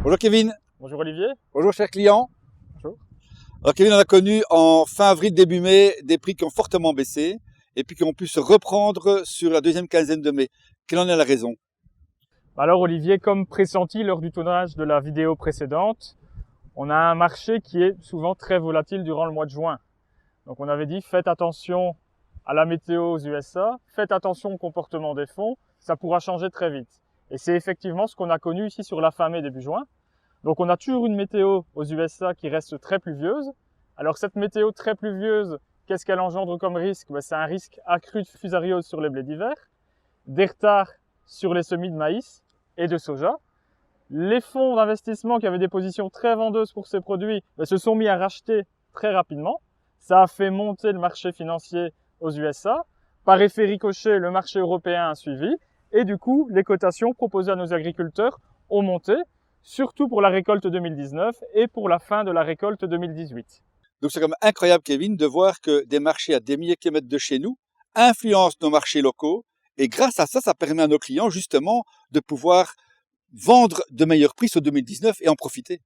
Bonjour Kevin. Bonjour Olivier. Bonjour chers clients. Bonjour. Alors Kevin, on a connu en fin avril, début mai, des prix qui ont fortement baissé et puis qui ont pu se reprendre sur la deuxième quinzaine de mai. Quelle en est la raison? Alors Olivier, comme pressenti lors du tournage de la vidéo précédente, on a un marché qui est souvent très volatile durant le mois de juin. Donc on avait dit faites attention à la météo aux USA, faites attention au comportement des fonds, ça pourra changer très vite. Et c'est effectivement ce qu'on a connu ici sur la fin mai, début juin. Donc on a toujours une météo aux USA qui reste très pluvieuse. Alors cette météo très pluvieuse, qu'est-ce qu'elle engendre comme risque? C'est un risque accru de fusariose sur les blés d'hiver, des retards sur les semis de maïs et de soja. Les fonds d'investissement qui avaient des positions très vendeuses pour ces produits se sont mis à racheter très rapidement. Ça a fait monter le marché financier aux USA. Par effet ricochet, le marché européen a suivi. Et du coup, les cotations proposées à nos agriculteurs ont monté, surtout pour la récolte 2019 et pour la fin de la récolte 2018. Donc c'est quand même incroyable Kevin de voir que des marchés à des milliers de kilomètres de chez nous influencent nos marchés locaux et grâce à ça, ça permet à nos clients justement de pouvoir vendre de meilleurs prix sur 2019 et en profiter.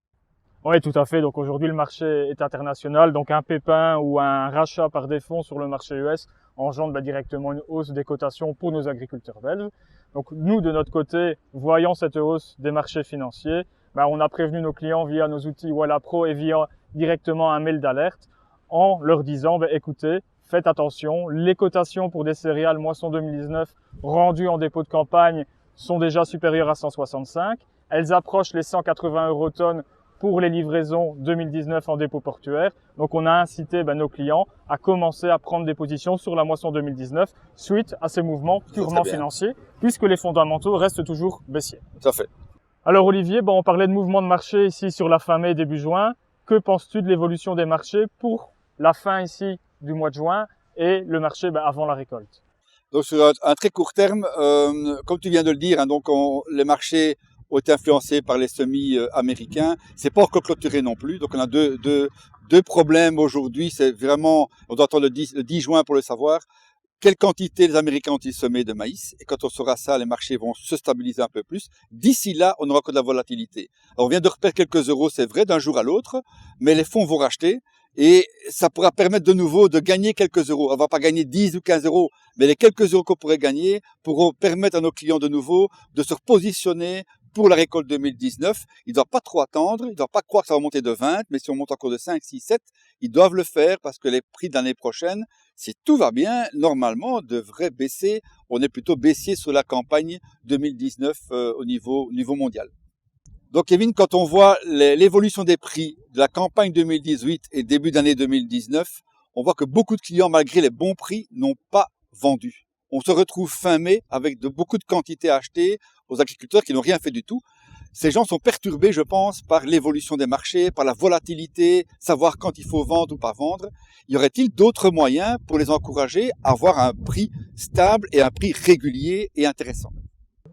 Oui, tout à fait. Donc aujourd'hui, le marché est international. Donc un pépin ou un rachat par des fonds sur le marché US engendre directement une hausse des cotations pour nos agriculteurs belges. Donc nous, de notre côté, voyant cette hausse des marchés financiers, on a prévenu nos clients via nos outils Walla Pro et via directement un mail d'alerte en leur disant, écoutez, faites attention, les cotations pour des céréales moisson 2019 rendues en dépôt de campagne sont déjà supérieures à 165. Elles approchent les 180 € tonnes pour les livraisons 2019 en dépôt portuaire. Donc on a incité nos clients à commencer à prendre des positions sur la moisson 2019 suite à ces mouvements purement financiers, puisque les fondamentaux restent toujours baissiers. Tout à fait. Alors Olivier, on parlait de mouvements de marché ici sur la fin mai, début juin. Que penses-tu de l'évolution des marchés pour la fin ici du mois de juin et le marché avant la récolte? Donc sur un très court terme, comme tu viens de le dire, les marchés ont été influencés par les semis américains. C'est pas encore clôturé non plus. Donc on a deux problèmes aujourd'hui. C'est vraiment, on doit attendre le 10 juin pour le savoir. Quelle quantité les Américains ont-ils semé de maïs? Et quand on saura ça, les marchés vont se stabiliser un peu plus. D'ici là, on n'aura que de la volatilité. Alors on vient de reperdre quelques euros, c'est vrai, d'un jour à l'autre, mais les fonds vont racheter. Et ça pourra permettre de nouveau de gagner quelques euros. On va pas gagner 10 ou 15 euros, mais les quelques euros qu'on pourrait gagner pourront permettre à nos clients de nouveau de se repositionner pour la récolte 2019. Ils ne doivent pas trop attendre, ils ne doivent pas croire que ça va monter de 20, mais si on monte encore de 5, 6, 7, ils doivent le faire parce que les prix de l'année prochaine, si tout va bien, normalement, devraient baisser. On est plutôt baissier sur la campagne 2019 au niveau mondial. Donc Kevin, quand on voit l'évolution des prix de la campagne 2018 et début d'année 2019, on voit que beaucoup de clients, malgré les bons prix, n'ont pas vendu. On se retrouve fin mai avec beaucoup de quantités achetées aux agriculteurs qui n'ont rien fait du tout. Ces gens sont perturbés, je pense, par l'évolution des marchés, par la volatilité, savoir quand il faut vendre ou pas vendre. Y aurait-il d'autres moyens pour les encourager à avoir un prix stable et un prix régulier et intéressant?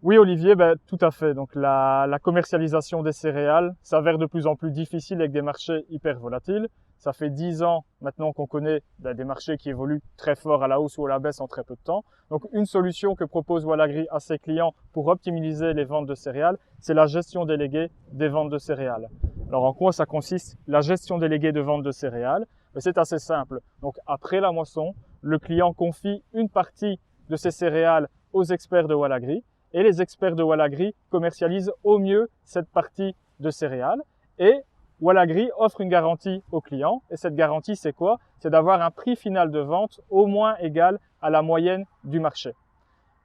Oui Olivier, tout à fait. Donc la commercialisation des céréales s'avère de plus en plus difficile avec des marchés hyper volatiles. Ça fait 10 ans maintenant qu'on connaît des marchés qui évoluent très fort à la hausse ou à la baisse en très peu de temps. Donc une solution que propose Wallagri à ses clients pour optimiser les ventes de céréales, c'est la gestion déléguée des ventes de céréales. Alors en quoi ça consiste la gestion déléguée de vente de céréales? C'est assez simple. Donc après la moisson, le client confie une partie de ses céréales aux experts de Wallagri et les experts de Wallagri commercialisent au mieux cette partie de céréales et Wallagri offre une garantie aux clients et cette garantie c'est quoi? C'est d'avoir un prix final de vente au moins égal à la moyenne du marché.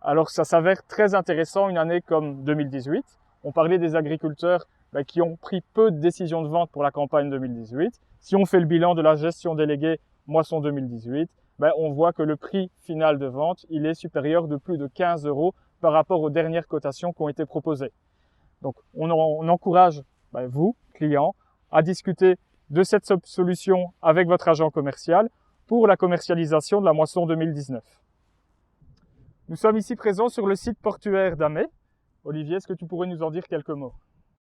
Alors ça s'avère très intéressant une année comme 2018. On parlait des agriculteurs qui ont pris peu de décisions de vente pour la campagne 2018. Si on fait le bilan de la gestion déléguée moisson 2018, on voit que le prix final de vente il est supérieur de plus de 15 € par rapport aux dernières cotations qui ont été proposées. Donc on encourage vous, clients, à discuter de cette solution avec votre agent commercial pour la commercialisation de la moisson 2019. Nous sommes ici présents sur le site portuaire d'Amé. Olivier, est-ce que tu pourrais nous en dire quelques mots?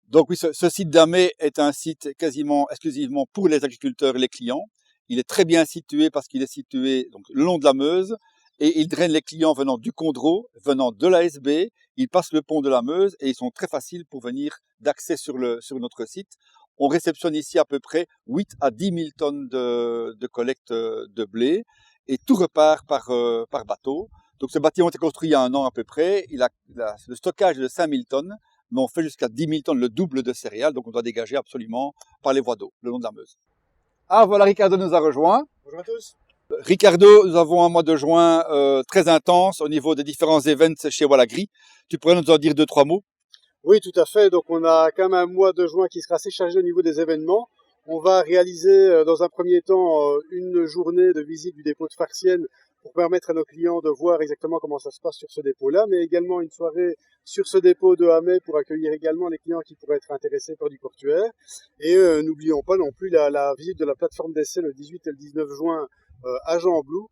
Donc oui, ce site d'Amé est un site quasiment exclusivement pour les agriculteurs et les clients. Il est très bien situé parce qu'il est situé donc, le long de la Meuse et ils drainent les clients venant du Condro, venant de l'ASB, ils passent le pont de la Meuse et ils sont très faciles pour venir d'accès sur notre site. On réceptionne ici à peu près 8 à 10 000 tonnes de collecte de blé et tout repart par bateau. Donc ce bâtiment a été construit il y a 1 an à peu près, le stockage est de 5 000 tonnes, mais on fait jusqu'à 10 000 tonnes, le double de céréales, donc on doit dégager absolument par les voies d'eau, le long de la Meuse. Ah voilà, Ricardo nous a rejoint. Bonjour à tous. Ricardo, nous avons un mois de juin très intense au niveau des différents events chez Wallagri. Tu pourrais nous en dire 2-3 mots? Oui, tout à fait. Donc on a quand même un mois de juin qui sera assez chargé au niveau des événements. On va réaliser dans un premier temps une journée de visite du dépôt de Farciennes pour permettre à nos clients de voir exactement comment ça se passe sur ce dépôt-là, mais également une soirée sur ce dépôt de Hamay pour accueillir également les clients qui pourraient être intéressés par du portuaire. Et n'oublions pas non plus la visite de la plateforme d'essai le 18 et le 19 juin à Jean-Blou,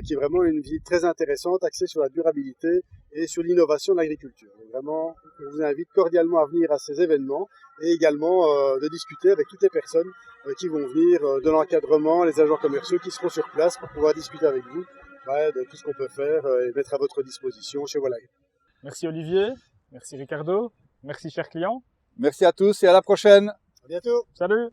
qui est vraiment une visite très intéressante, axée sur la durabilité et sur l'innovation de l'agriculture. Donc vraiment, je vous invite cordialement à venir à ces événements et également de discuter avec toutes les personnes qui vont venir, de l'encadrement, les agents commerciaux qui seront sur place pour pouvoir discuter avec vous de tout ce qu'on peut faire et mettre à votre disposition chez Wallagri. Merci Olivier, merci Ricardo, merci chers clients. Merci à tous et à la prochaine. À bientôt. Salut.